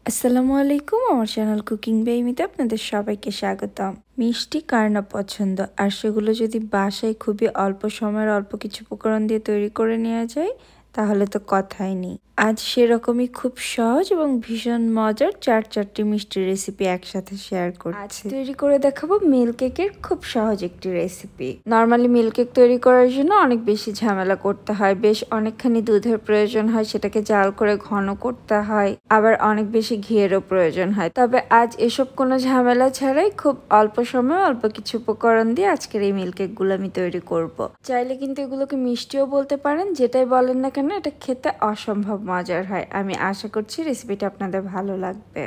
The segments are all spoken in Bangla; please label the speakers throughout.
Speaker 1: আসসালামু আলাইকুম, আমার চ্যানেল কুকিং বেইমিতে আপনাদের সবাইকে স্বাগতম। মিষ্টি কার না পছন্দ, আর সেগুলো যদি বাসায় খুবই অল্প সময়ের অল্প কিছু উপকরণ দিয়ে তৈরি করে নেওয়া যায় তাহলে তো কথাই নেই। আজ সেরকমই খুব সহজ এবং ভীষণ মজার 4টি মিষ্টি রেসিপি একসাথে শেয়ার করছি। তৈরি করে দেখাবো মিল্ক কেকের খুব সহজ একটি রেসিপি। নর্মালি মিল্ক কেক তৈরি করার জন্য অনেক বেশি ঝামেলা করতে হয়, বেশ অনেকখানি দুধের প্রয়োজন হয়, সেটাকে জাল করে ঘন করতে হয়, আবার অনেক বেশি ঘিয়েরও প্রয়োজন হয়। তবে আজ এসব কোনো ঝামেলা ছাড়াই খুব অল্প সময়ে অল্প কিছু উপকরণ দিয়ে আজকের এই মিল্ক কেকগুলো আমি তৈরি করব। চাইলে কিন্তু এগুলোকে মিষ্টিও বলতে পারেন, যেটাই বলেন না কেন এটা খেতে অসম্ভব মজার হয়। আমি আশা করছি রেসিপিটা আপনাদের ভালো লাগবে।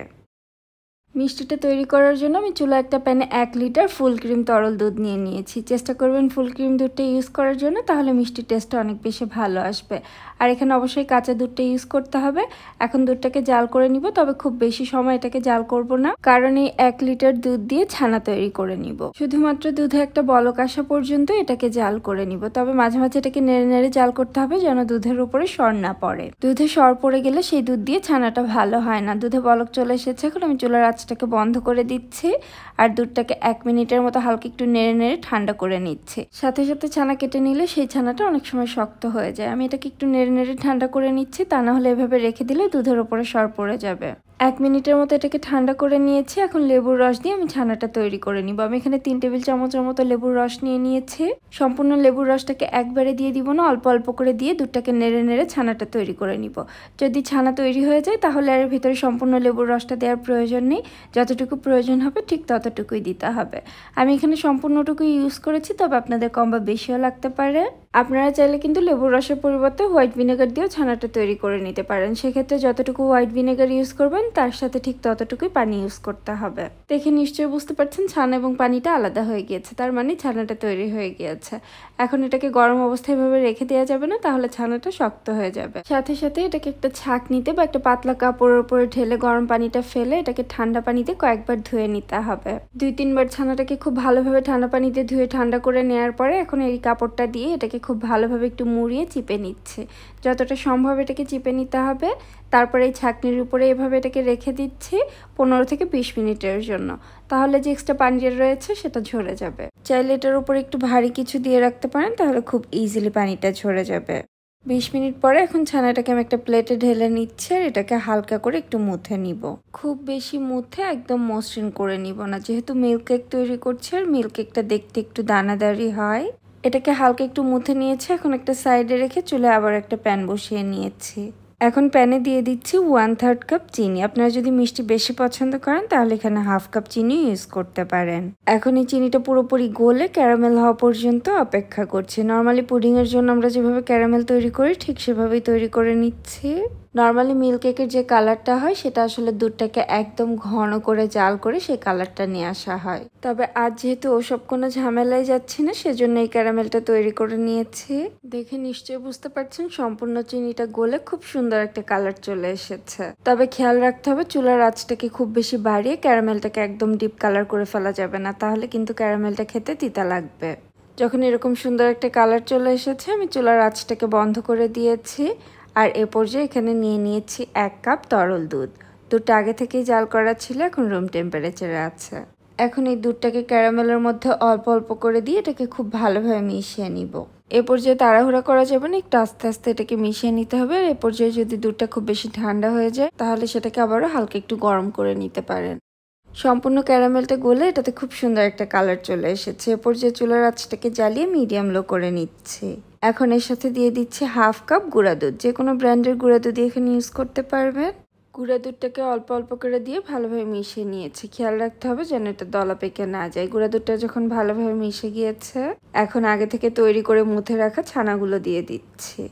Speaker 1: মিষ্টিটা তৈরি করার জন্য আমি চুলায় একটা প্যানে 1 লিটার ফুল ক্রিম তরল দুধ নিয়ে নিয়েছি। চেষ্টা করবেন ফুল ক্রিম দুধটা ইউজ করার জন্য, তাহলে মিষ্টির টেস্টটা অনেক বেশি ভালো আসবে। আর এখানে অবশ্যই কাঁচা দুধটা ইউজ করতে হবে। এখন দুধটাকে জাল করে নিব, তবে খুব বেশি সময় এটাকে জাল করব না, কারণ এই 1 লিটার দুধ দিয়ে ছানা তৈরি করে নিব। শুধুমাত্র দুধে একটা বলক আসা পর্যন্ত এটাকে জাল করে নিব, তবে মাঝে মাঝে এটাকে নেড়ে নেড়ে জাল করতে হবে যেন দুধের উপরে সর না পড়ে। দুধে সর পড়ে গেলে সেই দুধ দিয়ে ছানাটা ভালো হয় না। দুধে বলক চলে এসেছে, এখন আমি চুলার আঁচটাকে বন্ধ করে দিচ্ছি আর দুধটাকে 1 মিনিটের মতো হালকা একটু নেড়ে নেড়ে ঠান্ডা করে নিচ্ছি। সাথে সাথে ছানা কেটে নিলে সেই ছানাটা অনেক সময় শক্ত হয়ে যায়। আমি এটাকে একটু নেড়ে নেড়ে ঠান্ডা করে নিচ্ছি, তা না হলে এভাবে রেখে দিলে দুধের উপরে সর পড়ে যাবে। 1 মিনিটের মতো এটাকে ঠান্ডা করে নিয়েছি। এখন লেবুর রস দিয়ে আমি ছানাটা তৈরি করে নিব। আমি এখানে 3 টেবিল চামচের মতো লেবুর রস নিয়ে নিয়েছি। সম্পূর্ণ লেবুর রসটাকে একবারে দিয়ে দিব না, অল্প অল্প করে দিয়ে দুধটাকে নেড়ে নেড়ে ছানাটা তৈরি করে নিব। যদি ছানা তৈরি হয়ে যায় তাহলে এর ভিতরে সম্পূর্ণ লেবুর রসটা দেওয়ার প্রয়োজন নেই, যতটুকু প্রয়োজন হবে ঠিক ততটুকুই দিতে হবে। আমি এখানে সম্পূর্ণটুকুই ইউজ করেছি, তবে আপনাদের কম বা বেশিও লাগতে পারে। আপনারা চাইলে কিন্তু লেবুর রসের পরিবর্তে হোয়াইট ভিনেগার দিয়েও ছানাটা তৈরি করে নিতে পারেন। সেক্ষেত্রে যতটুকু হোয়াইট ভিনেগার ইউজ করবেন তার সাথে ঠিক ততটুকুই পানি ইউজ করতে হবে। দেখে নিশ্চয়ই বুঝতে পারছেন ছানা এবং পানিটা আলাদা হয়ে গিয়েছে, তার মানে ছানাটা তৈরি হয়ে গিয়েছে। এখন এটাকে গরম অবস্থায় এভাবে রেখে দেওয়া যাবে না, তাহলে ছানাটা শক্ত হয়ে যাবে। সাথে সাথে এটাকে একটা ছাঁকনিতে বা একটা পাতলা কাপড়ের উপরে ঢেলে গরম পানিটা ফেলে এটাকে ঠান্ডা পানিতে কয়েকবার ধুয়ে নিতে হবে। 2-3 বার ছানাটাকে খুব ভালোভাবে ঠান্ডা পানিতে ধুয়ে ঠান্ডা করে নেওয়ার পরে এখন এই কাপড়টা দিয়ে এটাকে খুব ভালোভাবে একটু মুড়িয়ে চিপে নিচ্ছে। যতটা সম্ভব এটাকে চিপে নিতে হবে। তারপরে এই ছাঁকনির উপরে এভাবে এটাকে রেখে দিচ্ছি 15 থেকে 20 মিনিটের জন্য, তাহলে যে এক্সট্রা পানি রয়েছে সেটা ঝরে যাবে। চাইলে এটার উপরে একটু ভারী কিছু দিয়ে রাখতে পারেন, তাহলে খুব ইজিলি পানিটা ঝরে যাবে। 20 মিনিট পরে এখন ছানাটাকে আমি একটা প্লেটে ঢেলে নিচ্ছি আর এটাকে হালকা করে একটু মুথে নিব। খুব বেশি মুথে একদম মসৃণ করে নিব না, যেহেতু মিল্ক কেক তৈরি করছি আর মিল্ক কেকটা দেখতে একটু দানাদারি হয়। এটাকে হালকা একটু মুথে নিয়েছি। এখন একটা সাইডে রেখে চুলে আবার একটা প্যান বসিয়ে নিয়েছি। এখন প্যানে দিয়ে দিচ্ছি 1/3 কাপ চিনি। আপনারা যদি মিষ্টি বেশি পছন্দ করেন তাহলে এখানে 1/2 কাপ চিনি ইউজ করতে পারেন। এখন এই চিনিটা পুরোপুরি গলে ক্যারামেল হওয়া পর্যন্ত অপেক্ষা করছি। নর্মালি পুডিং এর জন্য আমরা যেভাবে ক্যারামেল তৈরি করি ঠিক সেভাবেই তৈরি করে নিচ্ছি। নর্মালি মিল্ক কেকের যে কালারটা হয় সেটা আসলে দুধটাকে একদম ঘন করে জাল করে সেই কালারটা নিয়ে আসা হয়। তবে আজ যেহেতু ওসব কোনো ঝামেলায় যাচ্ছি না, সেজন্য এই ক্যারামেলটা তৈরি করে নিয়েছি। দেখে নিশ্চয়ই বুঝতে পারছেন সম্পূর্ণ চিনিটা গলে খুব সুন্দর একটা কালার চলে এসেছে। তবে খেয়াল রাখতে হবে চুলার আঁচটাকে খুব বেশি বাড়িয়ে ক্যারামেলটাকে একদম ডিপ কালার করে ফেলা যাবে না, তাহলে কিন্তু ক্যারামেলটা খেতে তিতা লাগবে। যখন এরকম সুন্দর একটা কালার চলে এসেছে আমি চুলার আঁচটাকে বন্ধ করে দিয়েছি। আর এ পর্যায়ে এখানে নিয়ে নিয়েছি 1 কাপ তরল দুধ। দুধটা আগে থেকেই জাল করা ছিল, এখন রুম টেম্পারেচারে আছে। এখন এই দুধটাকে ক্যারামেলের মধ্যে অল্প অল্প করে দিয়ে এটাকে খুব ভালোভাবে মিশিয়ে নিব। এ পর্যায়ে তাড়াহুড়া করা যাবে না, একটু আস্তে আস্তে এটাকে মিশিয়ে নিতে হবে। আর এ পর্যায়ে যদি দুধটা খুব বেশি ঠান্ডা হয়ে যায় তাহলে সেটাকে আবারও হালকা একটু গরম করে নিতে পারেন। সম্পূর্ণ ক্যারামেলটা গলে এটাতে খুব সুন্দর একটা কালার চলে এসেছে। এ পর্যায়ে চুলার আঁচটাকে জ্বালিয়ে মিডিয়াম লো করে নিচ্ছে। এখন এর সাথে দিয়ে দিচ্ছি 1/2 কাপ গুঁড়া দুধ। যে কোনো ব্র্যান্ডের গুঁড়া দুধ এখানে ইউজ করতে পারবেন। গুঁড়া দুধটাকে অল্প অল্প করে দিয়ে ভালোভাবে মিশিয়ে নিয়েছি। খেয়াল রাখতে হবে যেন এটা দলা পেকে না যায়। গুঁড়া দুধটা যখন ভালোভাবে মিশে গিয়েছে এখন আগে থেকে তৈরি করে মুথে রাখা ছানাগুলো দিয়ে দিচ্ছি।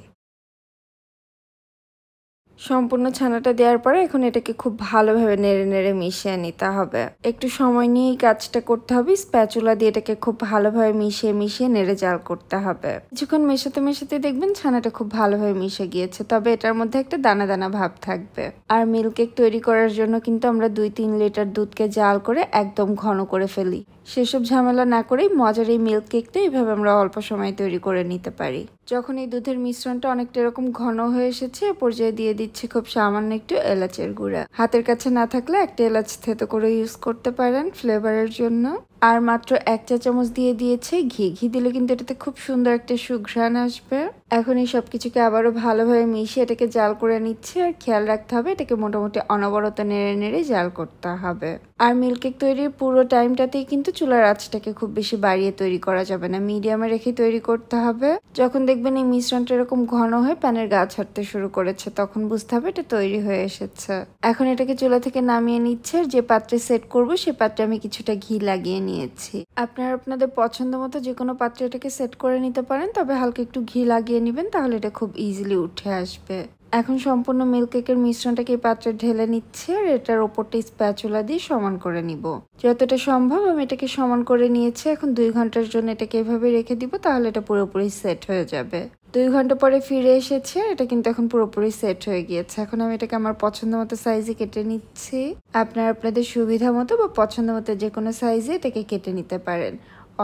Speaker 1: সম্পূর্ণ ছানাটা দেওয়ার পরে এখন এটাকে খুব ভালোভাবে নেড়ে নেড়ে মিশিয়ে নিতে হবে। একটু সময় নিয়ে এই কাজটা করতে হবে। স্প্যাচুলা দিয়ে এটাকে খুব ভালোভাবে মিশিয়ে মিশিয়ে নেড়ে জাল করতে হবে। কিছুক্ষণ মেশাতে মেশাতে দেখবেন ছানাটা খুব ভালোভাবে মিশে গিয়েছে, তবে এটার মধ্যে একটা দানা দানা ভাব থাকবে। আর মিল্ক কেক তৈরি করার জন্য কিন্তু আমরা 2-3 লিটার দুধকে জাল করে একদম ঘন করে ফেলি। সেসব ঝামেলা না করেই মজার এই মিল্ক কেকটা এইভাবে আমরা অল্প সময়ে তৈরি করে নিতে পারি। যখন এই দুধের মিশ্রণটা অনেকটা এরকম ঘন হয়ে এসেছে, পর্যায়ে দিয়ে দিচ্ছি খুব সামান্য একটু এলাচের গুঁড়া। হাতের কাছে না থাকলে একটা এলাচ থেতো করে ইউজ করতে পারেন ফ্লেভারের জন্য। আর মাত্র 1 চা চামচ দিয়ে দিয়েছে ঘি। ঘি দিলে কিন্তু এটাতে খুব সুন্দর একটা সুঘ্রাণ আসবে। এখন এই সবকিছুকে আবারও ভালোভাবে মিশিয়ে এটাকে জাল করে নিচ্ছি। আর খেয়াল রাখতে হবে এটাকে মোটামুটি অনবরত নেড়ে নেড়ে জাল করতে হবে। আর মিল্ক কেক তৈরির পুরো টাইমটাতেই কিন্তু চুলার আঁচটাকে খুব বেশি বাড়িয়ে তৈরি করা যাবে না, মিডিয়ামে রেখে তৈরি করতে হবে। যখন দেখবেন এই মিশ্রণটা এরকম ঘন হয়ে প্যানের গা ছাড়তে শুরু করেছে, তখন বুঝতে হবে এটা তৈরি হয়ে এসেছে। এখন এটাকে চুলা থেকে নামিয়ে নিচ্ছে। আর যে পাত্রে সেট করব সে পাত্রে আমি কিছুটা ঘি লাগিয়ে নিয়েছি। আপনারা আপনাদের পছন্দ মতো যে কোনো পাত্রে এটাকে সেট করে নিতে পারেন, তবে হালকা একটু ঘি লাগিয়ে নেবেন, তাহলে এটা খুব ইজিলি উঠে আসবে। এখন সম্পূর্ণ মিল্ক কেকের মিশ্রণটাকে এই পাত্রে ঢেলে নিচ্ছি। আর এটার ওপরটা স্প্যাচুলা দিয়ে সমান করে নিব। যতটা সম্ভব আমি এটাকে সমান করে নিয়েছি। এখন 2 ঘন্টার জন্য এটাকে এভাবে রেখে দিব, তাহলে এটা পুরোপুরি সেট হয়ে যাবে। 2 ঘন্টা পরে ফিরে এসেছে, এটা কিন্তু এখন পুরোপুরি সেট হয়ে গিয়েছে। এখন আমি এটাকে আমার পছন্দ মতো সাইজে কেটে নিচ্ছি। আপনারা আপনাদের সুবিধা মতো বা পছন্দ মতো যে কোনো সাইজে এটাকে কেটে নিতে পারেন।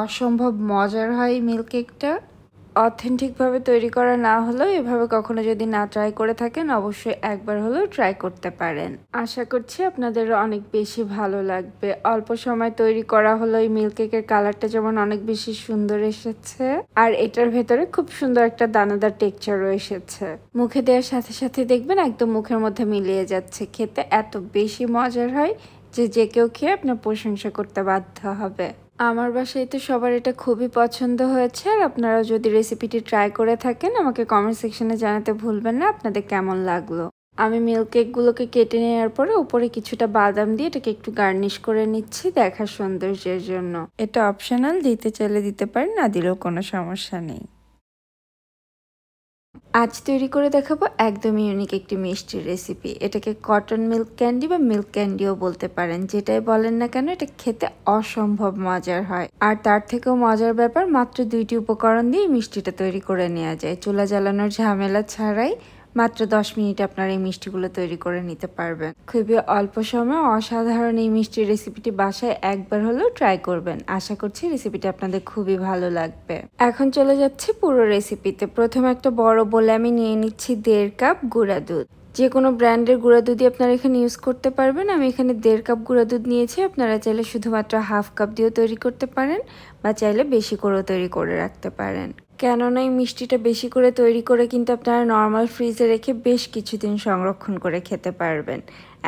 Speaker 1: অসম্ভব মজার হয় মিল্ক কেকটা। অথেন্টিকভাবে তৈরি করা না হলেও এভাবে কখনো যদি না ট্রাই করে থাকেন, অবশ্যই একবার হলেও ট্রাই করতে পারেন। আশা করছি আপনাদের অনেক বেশি ভালো লাগবে। অল্প সময় তৈরি করা হলো এই মিল্ক কেকের কালারটা যেমন অনেক বেশি সুন্দর এসেছে, আর এটার ভেতরে খুব সুন্দর একটা দানাদার টেক্সচারও এসেছে। মুখে দেওয়ার সাথে সাথে দেখবেন একদম মুখের মধ্যে মিলিয়ে যাচ্ছে। খেতে এত বেশি মজার হয় যে কেউ খেয়ে আপনার প্রশংসা করতে বাধ্য হবে। আমার বাসায় তো সবার এটা খুবই পছন্দ হয়েছে। আর আপনারা যদি রেসিপিটি ট্রাই করে থাকেন, আমাকে কমেন্ট সেকশনে জানাতে ভুলবেন না আপনাদের কেমন লাগলো। আমি মিল্ক কেকগুলোকে কেটে নেওয়ার পরে উপরে কিছুটা বাদাম দিয়ে এটাকে একটু গার্নিশ করে নিচ্ছি দেখার সৌন্দর্যের জন্য। এটা অপশনাল, দিতে চাইলে দিতে পারেন, না দিলেও কোনো সমস্যা নেই। আজ তৈরি করে দেখাবো একদমই ইউনিক একটি মিষ্টির রেসিপি। এটাকে কটন মিল্ক ক্যান্ডি বা মিল্ক ক্যান্ডিও বলতে পারেন, যেটাই বলেন না কেন এটা খেতে অসম্ভব মজার হয়। আর তার থেকেও মজার ব্যাপার, মাত্র 2টি উপকরণ দিয়ে মিষ্টিটা তৈরি করে নেওয়া যায়, চুলা জ্বালানোর ঝামেলা ছাড়াই। মাত্র 10 মিনিটে আপনারা এই মিষ্টিগুলো তৈরি করে নিতে পারবেন। খুবই অল্প সময়ে অসাধারণ এই মিষ্টির রেসিপিটি বাসায় একবার হলেও ট্রাই করবেন। আশা করছি রেসিপিটি আপনাদের খুবই ভালো লাগবে। এখন চলে যাচ্ছে পুরো রেসিপিতে। প্রথমে একটা বড় বলে আমি নিয়ে নিচ্ছি 1.5 কাপ গুঁড়া দুধ। যে কোনো ব্র্যান্ডের গুঁড়া দুধই আপনারা এখানে ইউজ করতে পারবেন। আমি এখানে 1.5 কাপ গুঁড়া দুধ নিয়েছি। আপনারা চাইলে শুধুমাত্র 1/2 কাপ দিয়েও তৈরি করতে পারেন, বা চাইলে বেশি করেও তৈরি করে রাখতে পারেন। কেননা এই মিষ্টিটা বেশি করে তৈরি করে কিন্তু আপনারা নর্মাল ফ্রিজে রেখে বেশ কিছুদিন সংরক্ষণ করে খেতে পারবেন।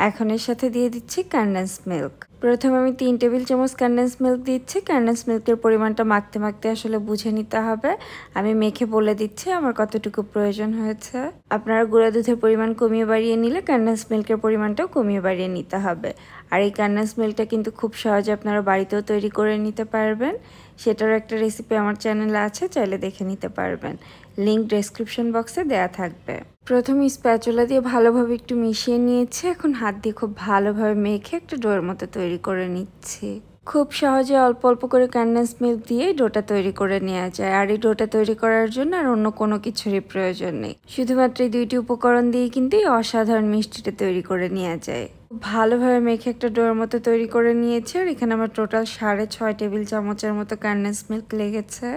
Speaker 1: এখন এর সাথে দিয়ে দিচ্ছি কনডেন্স মিল্ক। প্রথমে আমি 3 টেবিল চামচ কনডেন্স মিল্ক দিচ্ছি। কনডেন্স মিল্কের পরিমাণটা মাখতে মাখতে আসলে বুঝে নিতে হবে। আমি মেখে বলে দিচ্ছি আমার কতটুকু প্রয়োজন হয়েছে। আপনারা গুঁড়া দুধের পরিমাণ কমিয়ে বাড়িয়ে নিলে কনডেন্স মিল্কের পরিমাণটাও কমিয়ে বাড়িয়ে নিতে হবে। আর এই কনডেন্স মিল্কটা কিন্তু খুব সহজে আপনারা বাড়িতেও তৈরি করে নিতে পারবেন। সেটার একটা রেসিপি আমার চ্যানেলে আছে, চাইলে দেখে নিতে পারবেন। লিংক ডেসক্রিপশন বক্সে দেয়া থাকবে। প্রথমে স্প্যাচুলা দিয়ে ভালোভাবে একটু মিশিয়ে নিয়েছি। এখন হাত দিয়ে খুব ভালোভাবে মেখে একটা ডোয়ের মতো তৈরি করে নিচ্ছি। খুব সহজে অল্প অল্প করে কনডেন্স মিল্ক দিয়ে ডোটা তৈরি করে নেওয়া যায়। আর এই ডোটা তৈরি করার জন্য আর অন্য কোনো কিছুরই প্রয়োজন নেই। শুধুমাত্র এই 2টি উপকরণ দিয়ে কিন্তু এই অসাধারণ মিষ্টিটা তৈরি করে নেওয়া যায়। ভালোভাবে মেখে একটা ডোয়ের মতো তৈরি করে নিয়েছি। আর এখানে আমার টোটাল 6.5 টেবিল চামচের মতো কনডেন্স মিল্ক লেগেছে।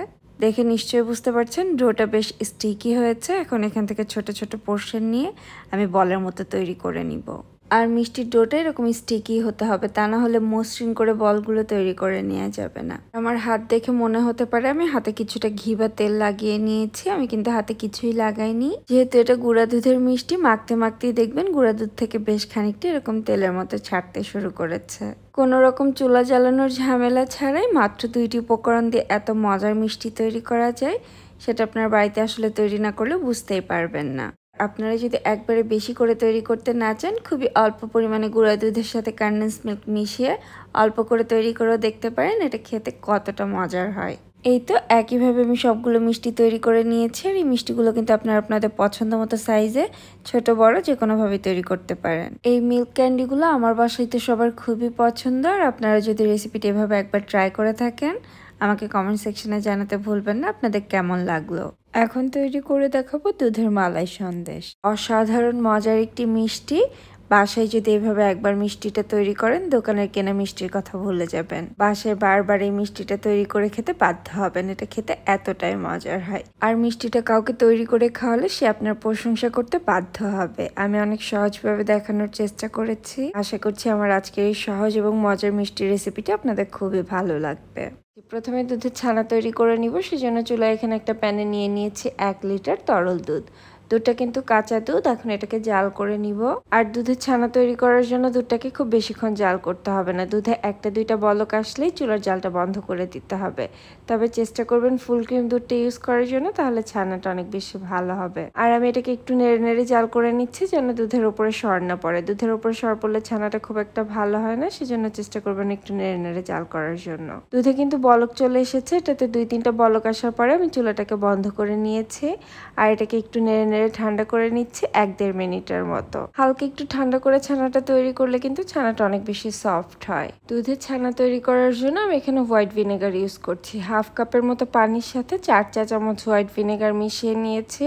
Speaker 1: দেখে নিশ্চয়ই বুঝতে পারছেন ডোটা বেশ স্টিকি হয়েছে। এখন এখান থেকে ছোট ছোট পোর্শন নিয়ে আমি বলের মতো তৈরি করে নিব। আর মিষ্টির ডোটা এরকম স্টিকি হতে হবে, তা না হলে মসৃণ করে বলগুলো তৈরি করে নেওয়া যাবে না। আমার হাত দেখে মনে হতে পারে আমি হাতে কিছুটা ঘি বা তেল লাগিয়ে নিয়েছি। আমি কিন্তু হাতে কিছুই লাগাইনি, যেহেতু এটা গুঁড়া দুধের মিষ্টি। মাখতে মাখতেই দেখবেন গুঁড়া দুধ থেকে বেশ খানিকটা এরকম তেলের মতো ছাড়তে শুরু করেছে। কোনো রকম চুলা জ্বালানোর ঝামেলা ছাড়াই মাত্র 2টি উপকরণ দিয়ে এত মজার মিষ্টি তৈরি করা যায়, সেটা আপনার বাড়িতে আসলে তৈরি না করলে বুঝতেই পারবেন না। আপনারা যদি একবারে বেশি করে তৈরি করতে না চান, খুবই অল্প পরিমাণে গুঁড়া দুধের সাথে কনডেন্স মিল্ক মিশিয়ে অল্প করে তৈরি করেও দেখতে পারেন এটা খেতে কতটা মজার হয়। এই তো একইভাবে আমি সবগুলো মিষ্টি তৈরি করে নিয়েছি। আর এই মিষ্টিগুলো কিন্তু আপনারা আপনাদের পছন্দ মতো সাইজে ছোট বড় যে কোনোভাবে তৈরি করতে পারেন। এই মিল্ক ক্যান্ডিগুলো আমার বাসায় তো সবার খুবই পছন্দ। আর আপনারা যদি রেসিপিটি এভাবে একবার ট্রাই করে থাকেন, আমাকে কমেন্ট সেকশনে জানাতে ভুলবেন না আপনাদের কেমন লাগলো। এখন তৈরি করে দেখাবো দুধের মালাই সন্দেশ। অসাধারণ মজার একটি মিষ্টি। বাসায় যদি এভাবে একবার মিষ্টিটা তৈরি করেন, দোকানের কেনা মিষ্টির কথা ভুলে যাবেন। বাসায় বারবার এই মিষ্টিটা তৈরি করে খেতে বাধ্য হবেন, এটা খেতে এতটাই মজার হয়। আর মিষ্টিটা কাউকে তৈরি করে খাওয়ালে সে আপনার প্রশংসা করতে বাধ্য হবে। আমি অনেক সহজভাবে দেখানোর চেষ্টা করেছি। আশা করছি আমার আজকের এই সহজ এবং মজার মিষ্টি রেসিপিটি আপনাদের খুবই ভালো লাগবে। প্রথমে দুধের ছানা তৈরি করে নিব, সেজন্য চুলায় এখানে একটা প্যানে নিয়ে নিয়েছি 1 লিটার তরল দুধ। দুধটা কিন্তু কাঁচা দুধ, এখন এটাকে জাল করে নিব। আর দুধের ছানা তৈরি করার জন্য দুধটাকে খুব বেশিক্ষণ জাল করতে হবে না। দুধে 1-2টা বলক আসলেই চুলার জালটা বন্ধ করে দিতে হবে। তবে চেষ্টা করবেন ফুল ক্রিম দুধটা ইউজ করার জন্য, তাহলে ছানাটা অনেক বেশি ভালো হবে। আর আমি এটাকে একটু নেড়ে নেড়ে জাল করে নিচ্ছি যেন দুধের উপরে সর না পড়ে। দুধের উপরে সর পড়লে ছানাটা খুব একটা ভালো হয় না, সেজন্য চেষ্টা করবেন একটু নেড়ে নেড়ে জাল করার জন্য। দুধে কিন্তু বলক চলে এসেছে, এটাতে 2-3টা বলক আসার পরে আমি চুলাটাকে বন্ধ করে নিয়েছি। আর এটাকে একটু নেড়ে নেড়ে ঠান্ডা করে নিচ্ছি 1-1.5 মিনিটের মতো। হালকা একটু ঠান্ডা করে ছানাটা তৈরি করলে কিন্তু ছানাটা অনেক বেশি সফট হয়। দুধের ছানা তৈরি করার জন্য আমি এখানে হোয়াইট ভিনেগার ইউজ করছি। 1/2 কাপের মতো পানির সাথে 4 চা চামচ হোয়াইট ভিনেগার মিশিয়ে নিয়েছি।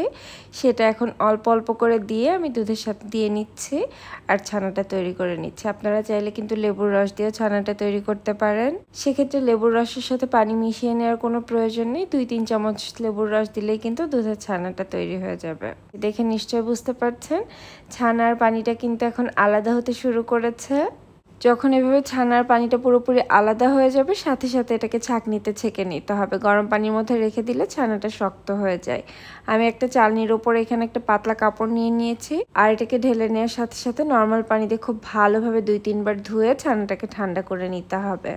Speaker 1: সেটা এখন অল্প অল্প করে দিয়ে আমি দুধের সাথে দিয়ে নিচ্ছি আর ছানাটা তৈরি করে নিচ্ছি। আপনারা চাইলে কিন্তু লেবুর রস দিয়ে ছানাটা তৈরি করতে পারেন। সেক্ষেত্রে লেবুর রসের সাথে পানি মিশিয়ে নেওয়ার কোনো প্রয়োজন নেই। 2-3 চামচ লেবুর রস দিলেই কিন্তু দুধের ছানাটা তৈরি হয়ে যাবে। দেখে নিশ্চয়ই বুঝতে পারছেন ছানার পানিটা কিন্তু এখন আলাদা হতে শুরু করেছে। যখন এভাবে ছানার পানিটা পুরোপুরি আলাদা হয়ে যাবে, সাথে সাথে এটাকে ছাঁকনিতে ছেঁকে নিতে হবে। গরম পানির মধ্যে রেখে দিলে ছানাটা শক্ত হয়ে যায়। আমি একটা চালনির ওপরে এখানে একটা পাতলা কাপড় নিয়ে নিয়েছি আর এটাকে ঢেলে নেওয়ার সাথে সাথে নর্মাল পানি দিয়ে খুব ভালোভাবে 2-3 বার ধুয়ে ছানাটাকে ঠান্ডা করে নিতে হবে।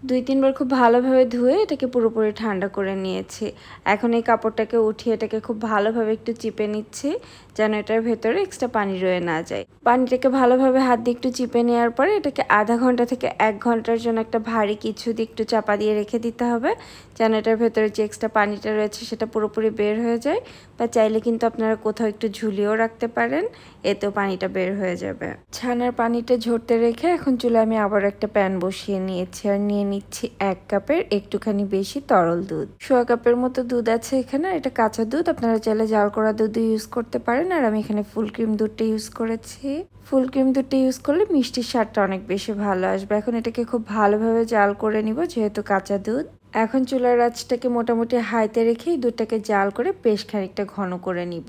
Speaker 1: 2-3 বার খুব ভালোভাবে ধুয়ে এটাকে পুরোপুরি ঠান্ডা করে নিয়েছি। এখন এই কাপড়টাকে উঠিয়ে এটাকে খুব ভালোভাবে একটু চিপে নিচ্ছি যেন এটার ভেতরে এক্সট্রা পানি রয়ে না যায়। পানিটাকে ভালোভাবে হাত দিয়ে একটু চিপে নেওয়ার পরে এটাকে আধা ঘন্টা থেকে 1 ঘন্টার জন্য একটা ভারী কিছু দিয়ে একটু চাপা দিয়ে রেখে দিতে হবে যেন এটার ভেতরে যে এক্সট্রা পানিটা রয়েছে সেটা পুরোপুরি বের হয়ে যায়। বা চাইলে কিন্তু আপনারা কোথাও একটু ঝুলিয়েও রাখতে পারেন, এতেও পানিটা বের হয়ে যাবে। ছানার পানিটা ঝরতে রেখে এখন চুলায় আমি আবার একটা প্যান বসিয়ে নিয়েছি আর নিয়ে নিচ্ছি 1 কাপের একটুখানি বেশি তরল দুধ। 1/4 কাপের মতো দুধ আছে এখানে। এটা কাঁচা দুধ, আপনারা চাইলে জাল করা দুধ ইউজ করতে পারেন। আর আমি এখানে ফুল ক্রিম দুধটা ইউজ করেছি। ফুল ক্রিম দুধটা ইউজ করলে মিষ্টির স্বাদটা অনেক বেশি ভালো আসবে। এখন এটাকে খুব ভালোভাবে জাল করে নিব যেহেতু কাঁচা দুধ। এখন চুলার আঁচটাকে মোটামুটি হাইতে রেখে দুধটাকে জাল করে বেশ খানিকটা ঘন করে নিব।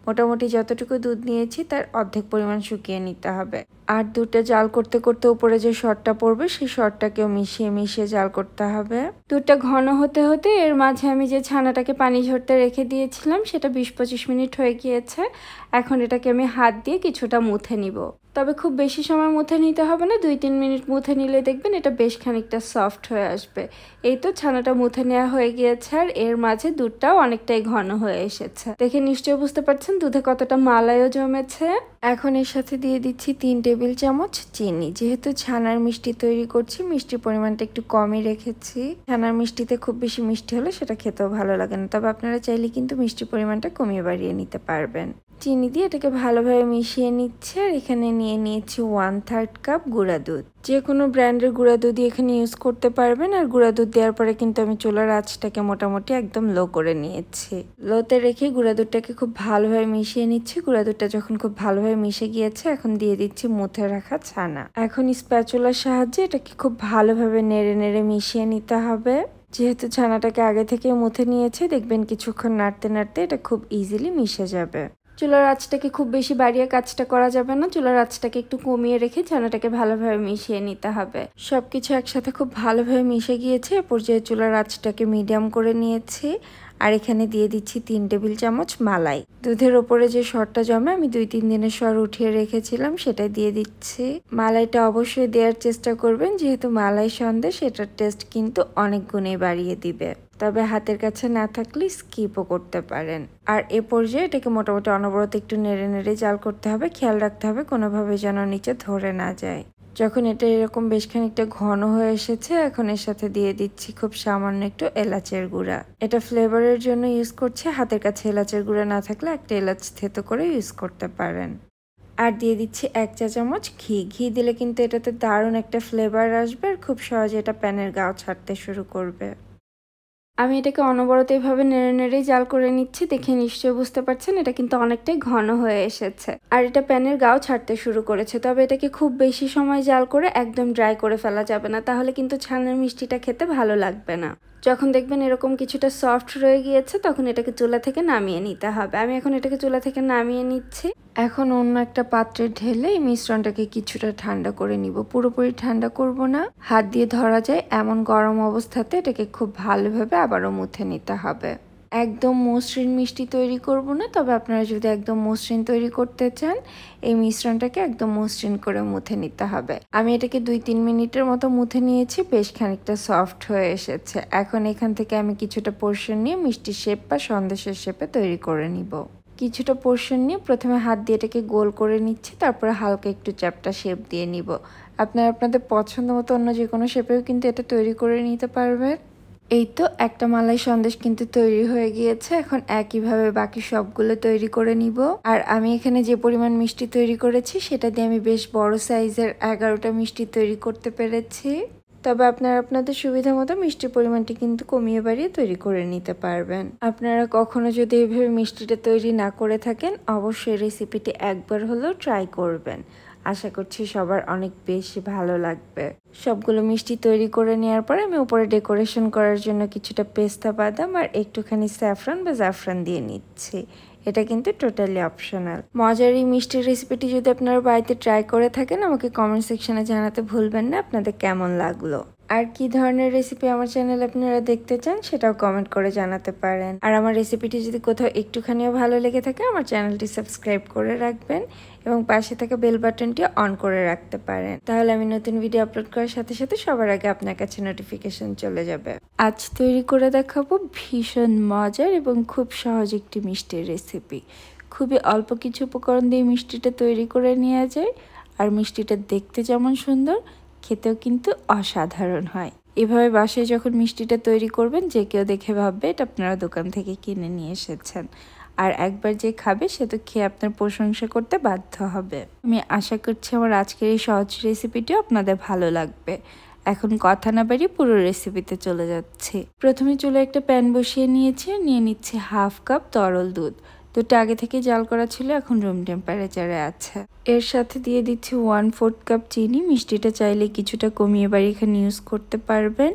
Speaker 1: মোটামুটি যতটুকু দুধ নিয়েছি তার অর্ধেক পরিমাণ শুকিয়ে নিতে হবে। আর দুধটা জাল করতে করতে উপরে যে সরটা পড়বে সেই সরটাকেও মিশিয়ে মিশিয়ে জাল করতে হবে। দুধটা ঘন হতে হতে এর মাঝে আমি যে ছানাটাকে পানি ঝরতে রেখে দিয়েছিলাম সেটা 20-25 মিনিট হয়ে গিয়েছে। এখন এটাকে আমি হাত দিয়ে কিছুটা মুথে নিব। তবে খুব বেশি সময় মুথে নিতে হবে না, 2-3 মিনিট মুথে নিলে দেখবেন এটা বেশ খানিকটা সফট হয়ে আসবে। এই তো ছানাটা মুথে নেওয়া হয়ে গিয়েছে আর এর মাঝে দুধটাও অনেকটাই ঘন হয়ে এসেছে। দেখে নিশ্চয়ই বুঝতে পারছেন দুধে কতটা মালাইও জমেছে। এখন এর সাথে দিয়ে দিচ্ছি 3 টেবিল চামচ চিনি। যেহেতু ছানার মিষ্টি তৈরি করছি, মিষ্টির পরিমাণটা একটু কমই রেখেছি। ছানার মিষ্টিতে খুব বেশি মিষ্টি হলে সেটা খেতেও ভালো লাগে না, তবে আপনারা চাইলে কিন্তু মিষ্টির পরিমাণটা কমিয়ে বাড়িয়ে নিতে পারবেন। চিনি দিয়ে এটাকে ভালোভাবে মিশিয়ে নিচ্ছে আর এখানে নিয়ে নিয়েছি 1/3 কাপ গুঁড়া দুধ। যে কোনো ব্র্যান্ডের গুঁড়া দুধই এখানে ইউজ করতে পারবেন। আর গুঁড়া দুধ দেওয়ার পরে কিন্তু আমি চুলার আঁচটাকে মোটামুটি একদম লো করে নিয়েছি। লোতে রেখে গুঁড়া দুধটাকে খুব ভালোভাবে মিশিয়ে নিচ্ছি। গুঁড়া দুধটা যখন খুব ভালোভাবে মিশে গিয়েছে এখন দিয়ে দিচ্ছি মুথে রাখা ছানা। এখন স্প্যাচুলার সাহায্যে এটাকে খুব ভালোভাবে নেড়ে নেড়ে মিশিয়ে নিতে হবে। যেহেতু ছানাটাকে আগে থেকে মুথে নিয়েছে, দেখবেন কিছুক্ষণ নাড়তে নাড়তে এটা খুব ইজিলি মিশে যাবে। চুলার আঁচটাকে খুব বেশি বাড়িয়ে কাজটা করা যাবে না, চুলার আঁচটাকে একটু কমিয়ে রেখে ছানাটাকে ভালোভাবে মিশিয়ে নিতে হবে। সবকিছু একসাথে খুব ভালোভাবে মিশে গিয়েছে। এ পর্যায়ে চুলার আঁচটাকে মিডিয়াম করে নিয়েছি আর এখানে দিয়ে দিচ্ছি 3 টেবিল চামচ মালাই। দুধের ওপরে যে সরটা জমে আমি 2-3 দিনের সর উঠিয়ে রেখেছিলাম সেটা দিয়ে দিচ্ছি। মালাইটা অবশ্যই দেওয়ার চেষ্টা করবেন, যেহেতু মালাই সন্দেশ এটার টেস্ট কিন্তু অনেক গুণে বাড়িয়ে দিবে। তবে হাতের কাছে না থাকলে স্কিপও করতে পারেন। আর এ পর্যায়ে এটাকে মোটামুটি অনবরত একটু নেড়ে নেড়ে জাল করতে হবে। খেয়াল রাখতে হবে কোনোভাবে যেন নিচে ধরে না যায়। যখন এটা এরকম বেশ খানিকটা ঘন হয়ে এসেছে, এখন এর সাথে দিয়ে দিচ্ছি খুব সামান্য একটু এলাচের গুঁড়া। এটা ফ্লেভারের জন্য ইউজ করছি। হাতের কাছে এলাচের গুঁড়া না থাকলে একটা এলাচ থেতো করে ইউজ করতে পারেন। আর দিয়ে দিচ্ছি 1 চা চামচ ঘি। ঘি দিলে কিন্তু এটাতে দারুণ একটা ফ্লেভার আসবে আর খুব সহজে এটা প্যানের গাও ছাড়তে শুরু করবে।
Speaker 2: আমি এটাকে অনবরত এভাবে নেড়ে নেড়েই জাল করে নিচ্ছি। দেখে নিশ্চয়ই বুঝতে পারছেন এটা কিন্তু অনেকটাই ঘন হয়ে এসেছে আর এটা প্যানের গাও ছাড়তে শুরু করেছে। তবে এটাকে খুব বেশি সময় জাল করে একদম ড্রাই করে ফেলা যাবে না, তাহলে কিন্তু ছানার মিষ্টিটা খেতে ভালো লাগবে না। যখন দেখবেন এরকম কিছুটা সফট রয়ে গিয়েছে তখন এটাকে চুলা থেকে নামিয়ে নিতে হবে। আমি এখন এটাকে চুলা থেকে নামিয়ে নিচ্ছি। এখন অন্য একটা পাত্রে ঢেলে এই মিশ্রণটাকে কিছুটা ঠান্ডা করে নিব। পুরোপুরি ঠান্ডা করব না, হাত দিয়ে ধরা যায় এমন গরম অবস্থাতে এটাকে খুব ভালোভাবে আবারও মুথে নিতে হবে। একদম মসৃণ মিষ্টি তৈরি করব না, তবে আপনারা যদি একদম মসৃণ তৈরি করতে চান এই মিশ্রণটাকে একদম মসৃণ করে মুথে নিতে হবে। আমি এটাকে 2-3 মিনিটের মতো মুথে নিয়েছি, বেশ খানিকটা সফট হয়ে এসেছে। এখন এখান থেকে আমি কিছুটা পোর্শন নিয়ে মিষ্টি শেপ বা সন্দেশের শেপে তৈরি করে নিব। কিছুটা পোর্শন নিয়ে প্রথমে হাত দিয়ে এটাকে গোল করে নিচ্ছি, তারপরে হালকা একটু চ্যাপ্টা শেপ দিয়ে নিব। আপনারা আপনাদের পছন্দ মতো অন্য যে কোনো শেপেও কিন্তু এটা তৈরি করে নিতে পারবেন। এই তো একটা মালাই সন্দেশ কিন্তু তৈরি হয়ে গিয়েছে। এখন একইভাবে বাকি সবগুলো তৈরি করে নিব। আর আমি এখানে যে পরিমাণ মিষ্টি তৈরি করেছি সেটা দিয়ে আমি বেশ বড় সাইজের 11টা মিষ্টি তৈরি করতে পেরেছি। তবে আপনারা আপনাদের সুবিধা মতো মিষ্টির পরিমাণটি কিন্তু কমিয়ে বাড়িয়ে তৈরি করে নিতে পারবেন। আপনারা কখনো যদি এইভাবে মিষ্টিটা তৈরি না করে থাকেন অবশ্যই রেসিপিটি একবার হলেও ট্রাই করবেন। আশা করছি সবার অনেক বেশি ভালো লাগবে। সবগুলো মিষ্টি তৈরি করে নেওয়ার পরে আমি উপরে ডেকোরেশন করার জন্য কিছুটা পেস্তা বাদাম আর একটুখানি স্যাফরান বা জাফরান দিয়ে নিচ্ছি। এটা কিন্তু টোটালি অপশনাল। মজার এই মিষ্টির রেসিপিটি যদি আপনারা বাড়িতে ট্রাই করে থাকেন আমাকে কমেন্ট সেকশনে জানাতে ভুলবেন না আপনাদের কেমন লাগলো। আর কি ধরনের রেসিপি আমার চ্যানেলে আপনারা দেখতে চান সেটাও কমেন্ট করে জানাতে পারেন। আর আমার রেসিপিটি যদি কোথাও একটুখানিও ভালো লেগে থাকে আমার চ্যানেলটি সাবস্ক্রাইব করে রাখবেন এবং পাশে থাকা বেল বাটনটি অন করে রাখতে পারেন, তাহলে আমি নতুন ভিডিও আপলোড করার সাথে সাথে সবার আগে আপনার কাছে নোটিফিকেশন চলে যাবে। আজ তৈরি করে দেখাবো ভীষণ মজার এবং খুব সহজ একটি মিষ্টির রেসিপি। খুবই অল্প কিছু উপকরণ দিয়ে মিষ্টিটা তৈরি করে নেওয়া যায় আর মিষ্টিটা দেখতে যেমন সুন্দর খেতেও কিন্তু অসাধারণ হয়। এভাবে বাসায় যখন মিষ্টিটা তৈরি করবেন যে কেউ দেখে ভাববে এটা আপনারা দোকান থেকে কিনে নিয়ে এসেছেন। আর একবার যে খাবে সে তো খেয়ে আপনার প্রশংসা করতে বাধ্য হবে। আমি আশা করছি আমার আজকের এই সহজ রেসিপিটিও আপনাদের ভালো লাগবে। এখন কথা না বাড়িয়ে পুরো রেসিপিতে চলে যাচ্ছি। প্রথমে চুলায় একটা প্যান বসিয়ে নিয়েছি, নিয়ে নিচ্ছি 1/2 কাপ তরল দুধ। দুধটা আগে থেকে জাল করা ছিল, এখন রুম টেম্পারেচারে আছে। এর সাথে দিয়ে দিচ্ছি 1/4 কাপ চিনি। মিষ্টিটা চাইলে কিছুটা কমিয়ে বাড়িয়ে এখানে ইউজ করতে পারবেন।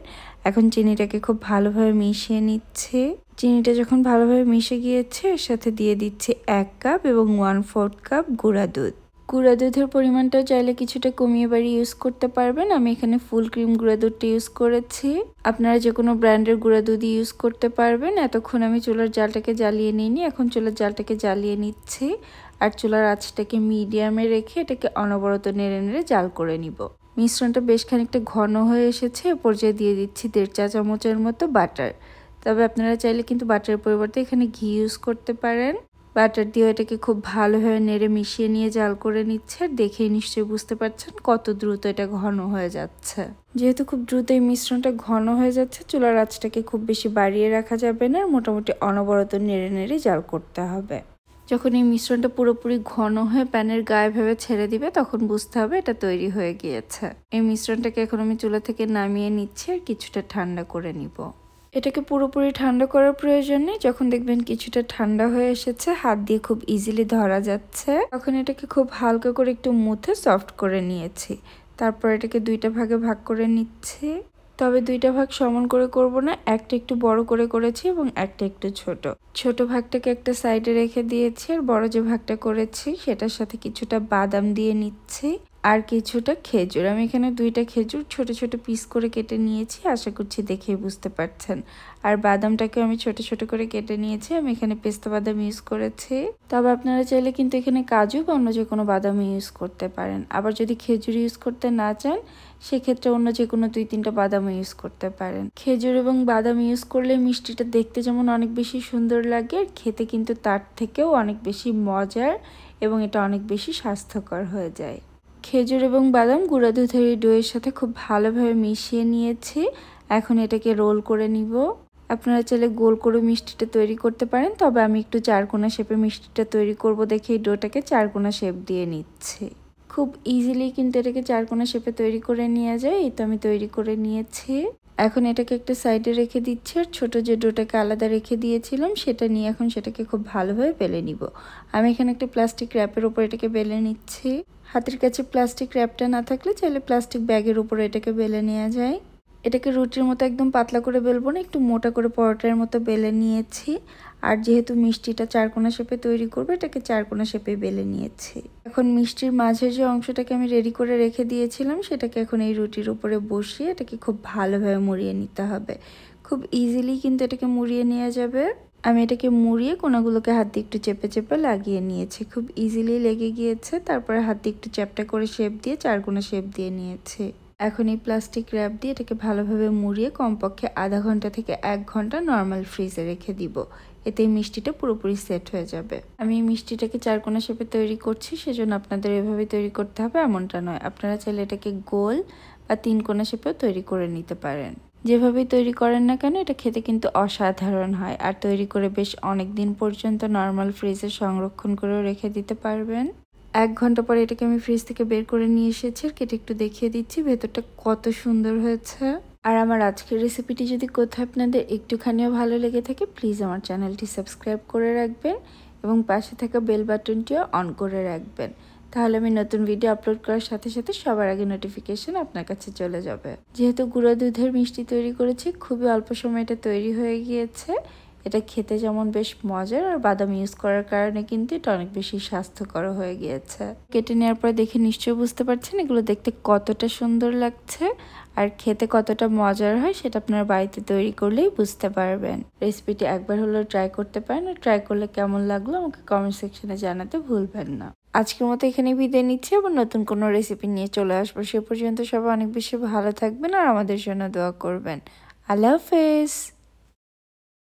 Speaker 2: এখন চিনিটাকে খুব ভালোভাবে মিশিয়ে নিচ্ছে। চিনিটা যখন ভালোভাবে মিশে গিয়েছে এর সাথে দিয়ে দিচ্ছি 1 কাপ এবং 1/4 কাপ গুঁড়া দুধ। গুঁড়া দুধের পরিমাণটাও চাইলে কিছুটা কমিয়ে বাড়িয়ে ইউজ করতে পারবেন। আমি এখানে ফুল ক্রিম গুঁড়া দুধটা ইউজ করেছি। আপনারা যে কোনো ব্র্যান্ডের গুঁড়া দুধই ইউজ করতে পারবেন। এতক্ষণ আমি চুলার জালটাকে জ্বালিয়ে নিইনি, এখন চুলার জালটাকে জ্বালিয়ে নিচ্ছি আর চুলার আঁচটাকে মিডিয়ামে রেখে এটাকে অনবরত নেড়ে নেড়ে জাল করে নিব। মিশ্রণটা বেশ খানিকটা ঘন হয়ে এসেছে, এ পর্যায়ে দিয়ে দিচ্ছি 1.5 চা চামচের মতো বাটার। তবে আপনারা চাইলে কিন্তু বাটারের পরিবর্তে এখানে ঘি ইউজ করতে পারেন। বাটার দিয়ে এটাকে খুব ভালোভাবে নেড়ে মিশিয়ে নিয়ে জাল করে নিচ্ছে। আর দেখেই নিশ্চয়ই বুঝতে পারছেন কত দ্রুত এটা ঘন হয়ে যাচ্ছে। যেহেতু খুব দ্রুত এই মিশ্রণটা ঘন হয়ে যাচ্ছে চুলার আঁচটাকে খুব বেশি বাড়িয়ে রাখা যাবে না, মোটামুটি অনবরত নেড়ে নেড়ে জাল করতে হবে। যখন এই মিশ্রণটা পুরোপুরি ঘন হয়ে প্যানের গায়ে ভেবে ছেড়ে দিবে তখন বুঝতে হবে এটা তৈরি হয়ে গিয়েছে। এই মিশ্রণটাকে এখন আমি চুলা থেকে নামিয়ে নিচ্ছি আর কিছুটা ঠান্ডা করে নিব। এটাকে পুরোপুরি ঠান্ডা করার প্রয়োজন নেই। যখন দেখবেন কিছুটা ঠান্ডা হয়ে এসেছে, হাত দিয়ে খুব ইজিলি ধরা যাচ্ছে, তখন এটাকে খুব হালকা করে একটু মুথে সফট করে নিয়েছি। তারপর এটাকে 2টা ভাগে ভাগ করে নিচ্ছি। তবে 2টা ভাগ সমান করে করব না, একটা একটু বড় করে করেছি এবং একটা একটু ছোট। ছোট ভাগটাকে একটা সাইডে রেখে দিয়েছি আর বড় যে ভাগটা করেছি সেটার সাথে কিছুটা বাদাম দিয়ে নিচ্ছি আর কিছুটা খেজুর। আমি এখানে 2টা খেজুর ছোট ছোট পিস করে কেটে নিয়েছি, আশা করছি দেখেই বুঝতে পারছেন। আর বাদামটাকে আমি ছোট ছোট করে কেটে নিয়েছি। আমি এখানে পেস্তা বাদাম ইউজ করেছি, তবে আপনারা চাইলে কিন্তু এখানে কাজু বা অন্য যে কোনো বাদাম ইউজ করতে পারেন। আবার যদি খেজুর ইউজ করতে না চান সেক্ষেত্রে অন্য যে কোনো 2-3টা বাদাম ইউজ করতে পারেন। খেজুর এবং বাদাম ইউজ করলে মিষ্টিটা দেখতে যেমন অনেক বেশি সুন্দর লাগে আর খেতে কিন্তু তার থেকেও অনেক বেশি মজার এবং এটা অনেক বেশি স্বাস্থ্যকর হয়ে যায়। খেজুর এবং বাদাম গুঁড়া দুধের এই ডোয়ের সাথে খুব ভালোভাবে মিশিয়ে নিয়েছি। এখন এটাকে রোল করে নিব। আপনারা চাইলে গোল করে মিষ্টিটা তৈরি করতে পারেন, তবে আমি একটু চারকোনা শেপে মিষ্টিটা তৈরি করব দেখে এই ডোটাকে চারকোনা শেপ দিয়ে নিচ্ছি। খুব ইজিলি কিন্তু এটাকে চারকোনা শেপে তৈরি করে নেওয়া যায়। এই তো আমি তৈরি করে নিয়েছি।
Speaker 1: এখন এটাকে একটা সাইডে রেখে দিচ্ছি, আর ছোটো যে ডোটাকে আলাদা রেখে দিয়েছিলাম সেটা নিয়ে এখন সেটাকে খুব ভালোভাবে বেলে নিব। আমি এখানে একটা প্লাস্টিক র্যাপের উপর এটাকে বেলে নিচ্ছি। হাতের কাছে প্লাস্টিক র্যাপটা না থাকলে চাইলে প্লাস্টিক ব্যাগের উপরে এটাকে বেলে নেওয়া যায়। এটাকে রুটির মতো একদম পাতলা করে বেলবো না, একটু মোটা করে পরোটার মতো বেলে নিয়েছি। আর যেহেতু মিষ্টিটা চারকোনা শেপে তৈরি করবো, এটাকে চারকোনা শেপে বেলে নিয়েছি। এখন মিষ্টির মাঝের যে অংশটাকে আমি রেডি করে রেখে দিয়েছিলাম সেটাকে এখন এই রুটির উপরে বসিয়ে এটাকে খুব ভালোভাবে মুড়িয়ে নিতে হবে। খুব ইজিলি কিন্তু এটাকে মুড়িয়ে নেওয়া যাবে। আমি এটাকে মুড়িয়ে কোনাগুলোকে হাত দিয়ে একটু চেপে চেপে লাগিয়ে নিয়েছি, খুব ইজিলি লেগে গিয়েছে। তারপরে হাত দিয়ে একটু চ্যাপটা করে শেপ দিয়ে চারকোনা শেপ দিয়ে নিয়েছি। এখন এই প্লাস্টিক র্যাপ দিয়ে এটাকে ভালোভাবে মুড়িয়ে কমপক্ষে আধা ঘন্টা থেকে 1 ঘন্টা নর্মাল ফ্রিজে রেখে দিব। এতে মিষ্টিটা পুরোপুরি সেট হয়ে যাবে। আমি এই মিষ্টিটাকে চারকোনা শেপে তৈরি করছি, সেজন্য আপনাদের এভাবে তৈরি করতে হবে এমনটা নয়। আপনারা চাইলে এটাকে গোল বা 3 কোনা শেপেও তৈরি করে নিতে পারেন। যেভাবেই তৈরি করেন না কেন এটা খেতে কিন্তু অসাধারণ হয়, আর তৈরি করে বেশ অনেক দিন পর্যন্ত নর্মাল ফ্রিজে সংরক্ষণ করেও রেখে দিতে পারবেন। 1 ঘন্টা পরে এটাকে আমি ফ্রিজ থেকে বের করে নিয়ে এসেছি, আর কেটে একটু দেখিয়ে দিচ্ছি ভেতরটা কত সুন্দর হয়েছে। আর আমার আজকের রেসিপিটি যদি কোথাও আপনাদের একটুখানিও ভালো লেগে থাকে, প্লিজ আমার চ্যানেলটি সাবস্ক্রাইব করে রাখবেন এবং পাশে থাকা বেল বাটনটিও অন করে রাখবেন। তাহলে আমি নতুন ভিডিও আপলোড করার সাথে সাথে সবার আগে নোটিফিকেশন আপনার কাছে চলে যাবে। যেহেতু গুঁড়া দুধের মিষ্টি তৈরি করেছি, খুবই অল্প সময় এটা তৈরি হয়ে গিয়েছে। এটা খেতে যেমন বেশ মজার, আর বাদাম ইউজ করার কারণে কিন্তু এটা অনেক বেশি স্বাস্থ্যকর হয়ে গিয়েছে। কেটে নেওয়ার পর দেখে নিশ্চয়ই বুঝতে পারছেন এগুলো দেখতে কতটা সুন্দর লাগছে আর খেতে কতটা মজার হয়, সেটা আপনার বাড়িতে তৈরি করলেই বুঝতে পারবেন। রেসিপিটি একবার হলেও ট্রাই করতে পারেন, আর ট্রাই করলে কেমন লাগলো আমাকে কমেন্ট সেকশনে জানাতে ভুলবেন না। আজকের মতো এখানে বিদায় নিচ্ছি, আবার নতুন কোনো রেসিপি নিয়ে চলে আসবো। সে পর্যন্ত সবাই অনেক বেশি ভালো থাকবেন আর আমাদের জন্য দোয়া করবেন। আল্লাহ হাফেজ।